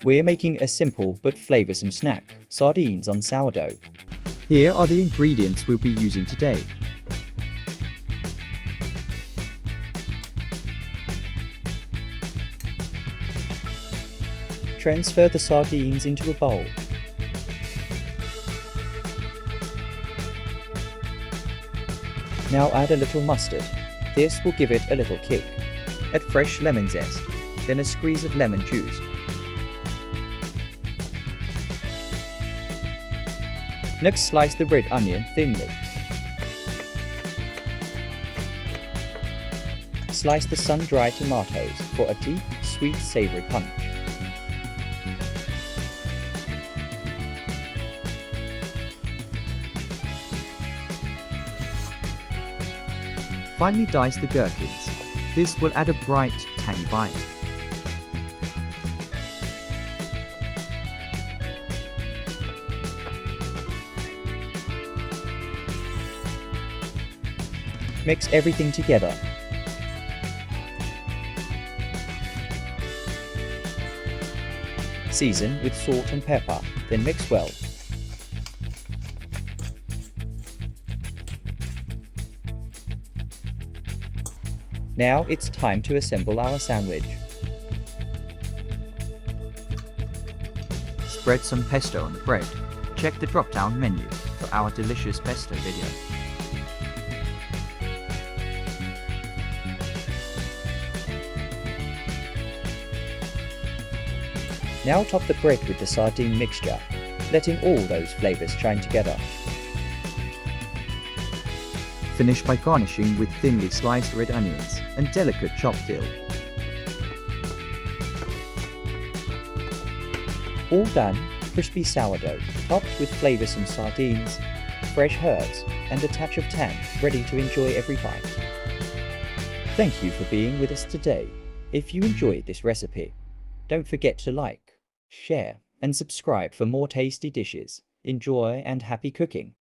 We're making a simple but flavoursome snack, sardines on sourdough. Here are the ingredients we'll be using today. Transfer the sardines into a bowl. Now add a little mustard. This will give it a little kick. Add fresh lemon zest, then a squeeze of lemon juice. Next, slice the red onion thinly. Slice the sun-dried tomatoes for a deep, sweet, savoury punch. Finally dice the gherkins. This will add a bright, tangy bite. Mix everything together. Season with salt and pepper, then mix well. Now it's time to assemble our sandwich. Spread some pesto on the bread. Check the drop-down menu for our delicious pesto video. Now top the bread with the sardine mixture, letting all those flavours shine together. Finish by garnishing with thinly sliced red onions and delicate chopped dill. All done, crispy sourdough, topped with flavoursome sardines, fresh herbs, and a touch of tang, ready to enjoy every bite. Thank you for being with us today. If you enjoyed this recipe, don't forget to like, share, and subscribe for more tasty dishes. Enjoy and happy cooking!